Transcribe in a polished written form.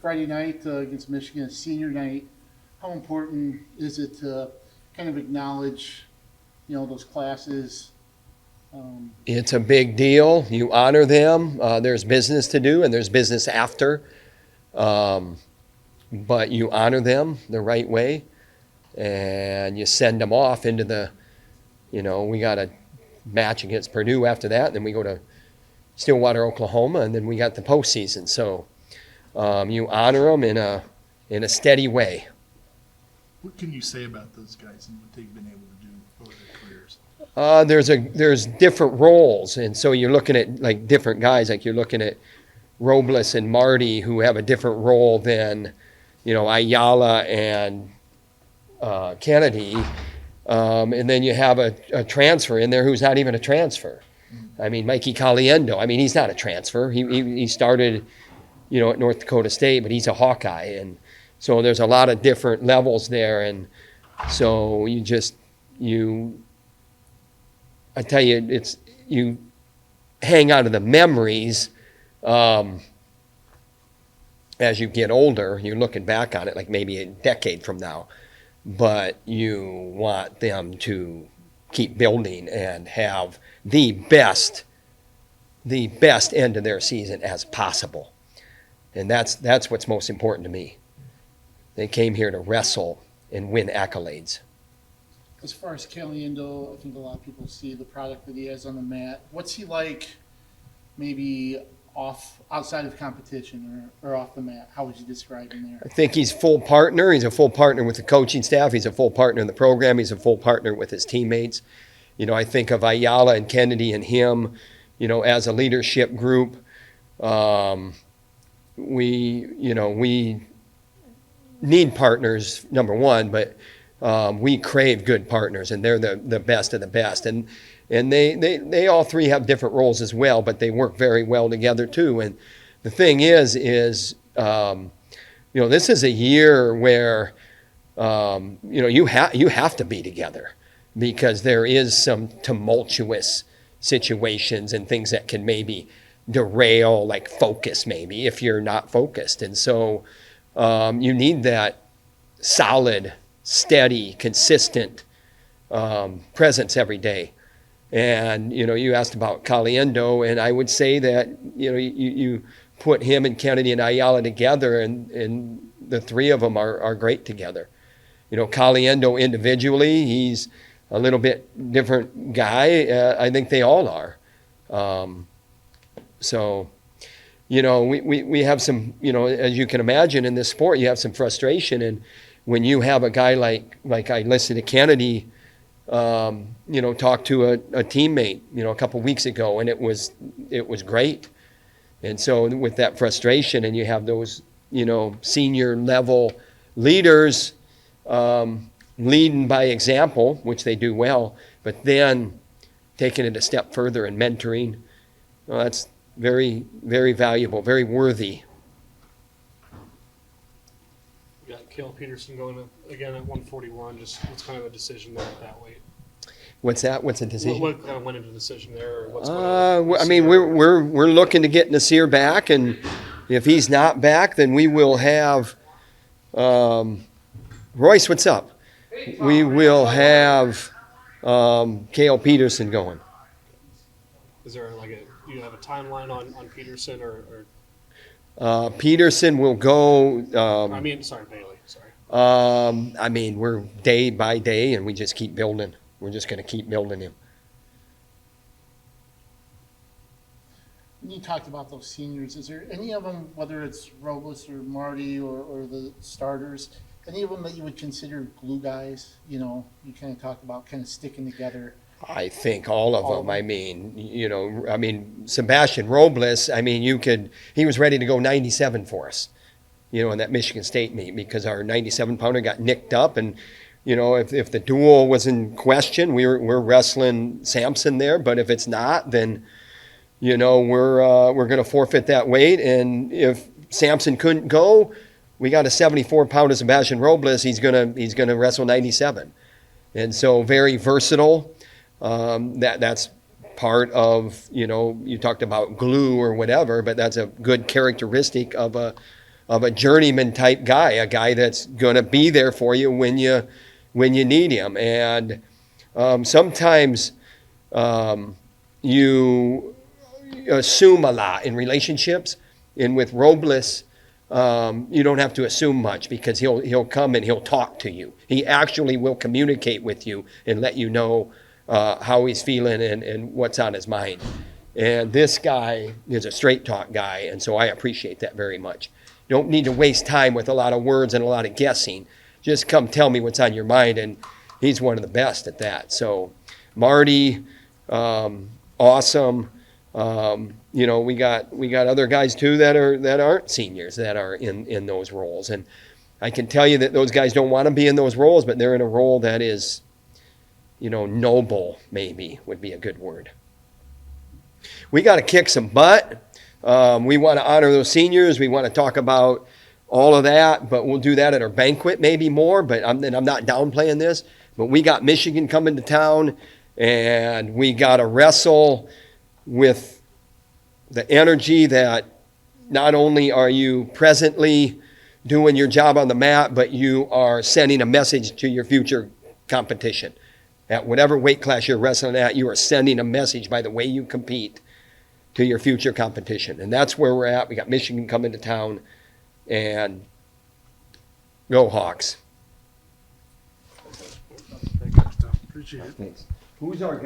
Friday night against Michigan, senior night, how important is it to kind of acknowledge, those classes? It's a big deal. You honor them. There's business to do, and there's business after. But you honor them the right way, and you send them off into we got a match against Purdue after that, and then we go to Stillwater, Oklahoma, and then we got the postseason. So you honor them in a steady way. What can you say about those guys and what they've been able to do over their careers? There's different roles, and so you're looking at like different guys. Like you're looking at Robles and Marty, who have a different role than Ayala and Kennedy. And then you have a transfer in there who's not even a transfer. I mean, Mikey Caliendo. I mean, he's not a transfer. He started, at North Dakota State, but he's a Hawkeye, and so there's a lot of different levels there. And so I tell you, you hang on to the memories as you get older. You're looking back on it like maybe a decade from now, but you want them to keep building and have the best end of their season as possible. And that's what's most important to me. They came here to wrestle and win accolades. As far as Caliendo, I think a lot of people see the product that he has on the mat. What's he like maybe outside of competition or off the mat? How would you describe him there? I think he's full partner. He's a full partner with the coaching staff. He's a full partner in the program. He's a full partner with his teammates. I think of Ayala and Kennedy and him, as a leadership group. We need partners, number one, but we crave good partners, and they're the best of the best. And they all three have different roles as well, but they work very well together too. And the thing is this is a year where you have to be together, because there is some tumultuous situations and things that can maybe derail, like focus maybe, if you're not focused. And so you need that solid, steady, consistent presence every day. And, you asked about Caliendo, and I would say that, you put him and Kennedy and Ayala together, and the three of them are great together. Caliendo individually, he's a little bit different guy. I think they all are. We have some, as you can imagine in this sport, you have some frustration. And when you have a guy like I listened to Kennedy, talk to a teammate, a couple weeks ago, and it was great. And so with that frustration, and you have those, senior level leaders leading by example, which they do well, but then taking it a step further and mentoring, that's very, very valuable, very worthy. We got Cale Peterson going again at 141. Just what's kind of a decision there at that weight? What's that? What's a decision? What kind of went into the decision there? Or what's going on? I mean, we're looking to get Nasir back, and if he's not back, then we will have Royce. What's up? We will have Cale Peterson going. Is there do you have a timeline on Peterson or? Peterson will go. Bailey. Sorry. We're day by day, and we just keep building. We're just going to keep building him. When you talked about those seniors, is there any of them, whether it's Robles or Marty or the starters, any of them that you would consider glue guys? You kind of talked about kind of sticking together. I think all of them. Sebastian Robles, he was ready to go 97 for us, in that Michigan State meet, because our 97-pounder got nicked up. And, if the duel was in question, we're wrestling Sampson there. But if it's not, then, we're going to forfeit that weight. And if Sampson couldn't go, we got a 74-pounder Sebastian Robles. He's gonna wrestle 97. And so very versatile. That's part of, you talked about glue or whatever, but that's a good characteristic of a a journeyman type guy, a guy that's going to be there for you when you need him. And sometimes you assume a lot in relationships, and with Robles, you don't have to assume much, because he'll come and he'll talk to you. He actually will communicate with you and let you know how he's feeling and what's on his mind. And this guy is a straight talk guy, and so I appreciate that very much. You don't need to waste time with a lot of words and a lot of guessing. Just come tell me what's on your mind, and he's one of the best at that. So Marty, awesome. You know, we got other guys too that aren't seniors that are in those roles, and I can tell you that those guys don't want to be in those roles, but they're in a role that is, you know, noble, maybe would be a good word. We got to kick some butt. We want to honor those seniors. We want to talk about all of that, but we'll do that at our banquet maybe more. But I'm not downplaying this. But we got Michigan coming to town, and we got to wrestle with the energy that not only are you presently doing your job on the mat, but you are sending a message to your future competition. At whatever weight class you're wrestling at, you are sending a message by the way you compete to your future competition. And that's where we're at. We got Michigan coming to town, and go Hawks. Appreciate it. Thanks. Who's our guy?